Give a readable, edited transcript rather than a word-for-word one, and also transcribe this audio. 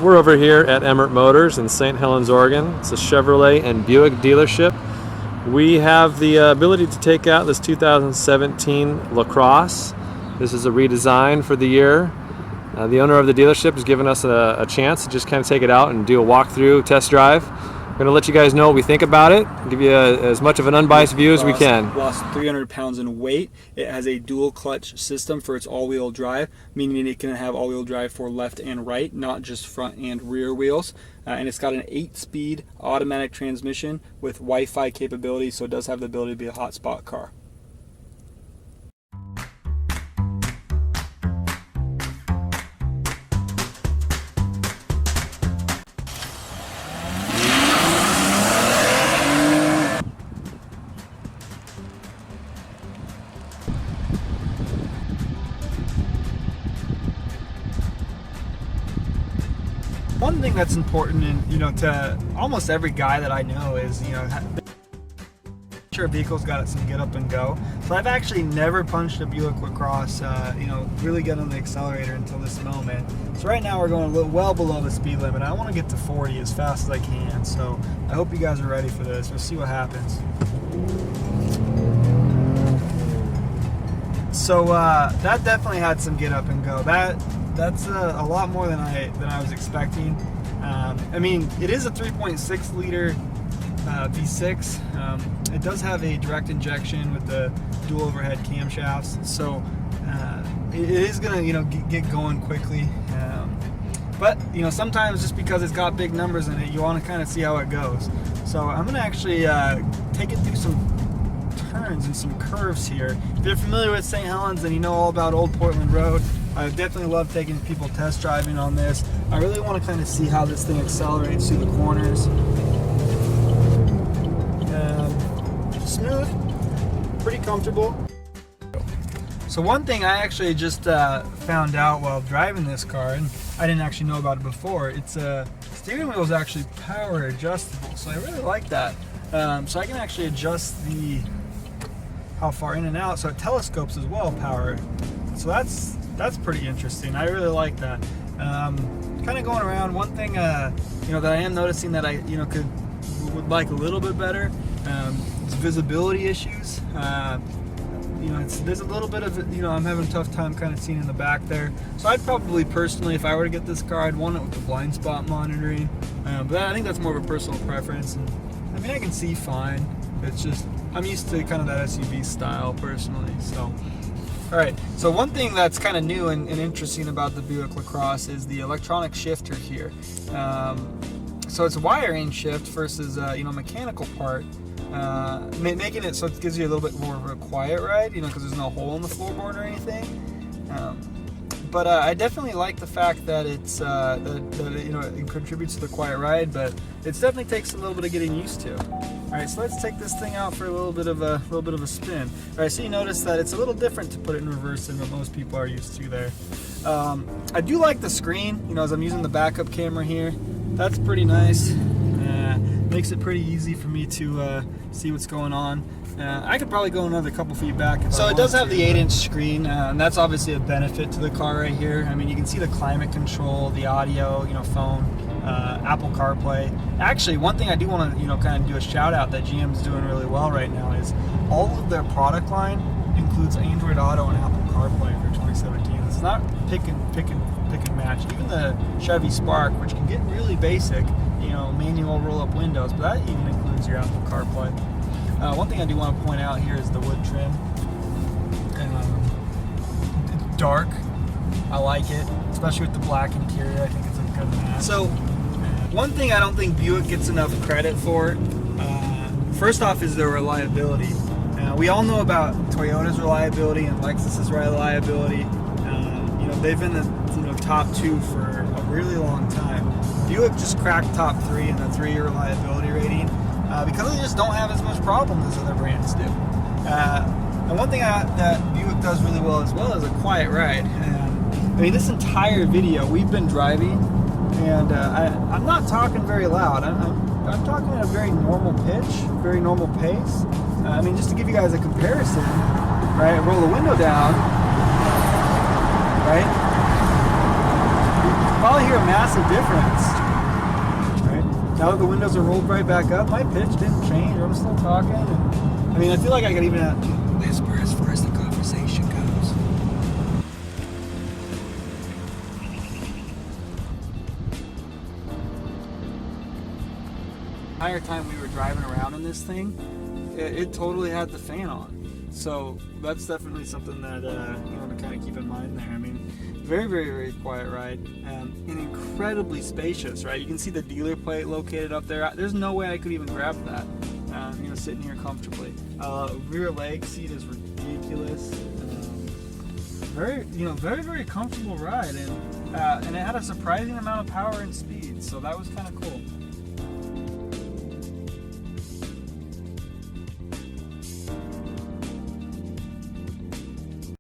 We're over here at Emmert Motors in St. Helens, Oregon. It's a Chevrolet and Buick dealership. We have the ability to take out this 2017 LaCrosse. This is a redesign for the year. The owner of the dealership has given us a chance to just kind of take it out and do a walkthrough test drive. We're going to let you guys know what we think about it, give you as much of an unbiased view as we can. Lost 300 pounds in weight. It has a dual clutch system for its all-wheel drive, meaning it can have all-wheel drive for left and right, not just front and rear wheels. And it's got an 8-speed automatic transmission with Wi-Fi capability, so it does have the ability to be a hotspot car. One thing that's important, to almost every guy that I know is, sure vehicle's got some get up and go. So I've actually never punched a Buick LaCrosse, really get on the accelerator until this moment. So right now we're going a little well below the speed limit. I want to get to 40 as fast as I can. So I hope you guys are ready for this. We'll see what happens. So that definitely had some get up and go. That's a lot more than I was expecting. I mean, it is a 3.6 liter V6. It does have a direct injection with the dual overhead camshafts, so it is gonna get going quickly. But sometimes just because it's got big numbers in it, you want to kind of see how it goes. So I'm gonna actually take it through some turns and some curves here. If you're familiar with St. Helens and you know all about Old Portland Road, I definitely love taking people test driving on this. I really want to kind of see how this thing accelerates through the corners. Smooth, pretty comfortable. So one thing I actually just found out while driving this car, and I didn't actually know about it before, its steering wheel is actually power adjustable. So I really like that. So I can actually adjust how far in and out, so it telescopes as well, power. So that's pretty interesting. I really like that. Kind of going around, one thing that I am noticing that I would like a little bit better is visibility issues. There's a little bit of I'm having a tough time kind of seeing in the back there. So I'd probably personally, if I were to get this car, I'd want it with the blind spot monitoring. But I think that's more of a personal preference. And I mean, I can see fine. It's just I'm used to kind of that SUV style personally. So. Alright, so one thing that's kind of new and interesting about the Buick LaCrosse is the electronic shifter here. So it's a wiring shift versus mechanical part, making it so it gives you a little bit more of a quiet ride, because there's no hole in the floorboard or anything. But I definitely like the fact that it's it contributes to the quiet ride, but it definitely takes a little bit of getting used to. All right, so let's take this thing out for a little bit of a spin. All right, so you notice that it's a little different to put it in reverse than what most people are used to there. I do like the screen, as I'm using the backup camera here. That's pretty nice. Makes it pretty easy for me to see what's going on. I could probably go another couple feet back. So it does have the 8-inch screen, and that's obviously a benefit to the car right here. I mean, you can see the climate control, the audio, phone, Apple CarPlay. Actually, one thing I do want to, kind of do a shout out that GM's doing really well right now is all of their product line includes Android Auto and Apple CarPlay for 2017. It's not pick and match. Even the Chevy Spark, which can get really basic, manual roll-up windows, but that even includes your Apple CarPlay. One thing I do want to point out here is the wood trim. It's dark. I like it, especially with the black interior. I think it's a good match. So, one thing I don't think Buick gets enough credit for, first off, is their reliability. We all know about Toyota's reliability and Lexus's reliability. They've been the top two for a really long time. Buick just cracked top 3 in the 3-year reliability rating because they just don't have as much problem as other brands do. And one thing that Buick does really well as well is a quiet ride. I mean, this entire video we've been driving, and I'm not talking very loud. I'm talking at a very normal pitch, very normal pace. I mean, just to give you guys a comparison, right? Roll the window down, right? probably hear a massive difference. Right? Now that the windows are rolled right back up, my pitch didn't change. I'm still talking. And, I mean, I feel like I could even whisper as far as the conversation goes. The entire time we were driving around in this thing, it totally had the fan on. So that's definitely something that you want to kind of keep in mind there. I mean, very, very, very quiet ride, and incredibly spacious, right? You can see the dealer plate located up there. There's no way I could even grab that, you know, sitting here comfortably. Rear leg seat is ridiculous. Very, you know, very, very comfortable ride, and it had a surprising amount of power and speed, so that was kind of cool.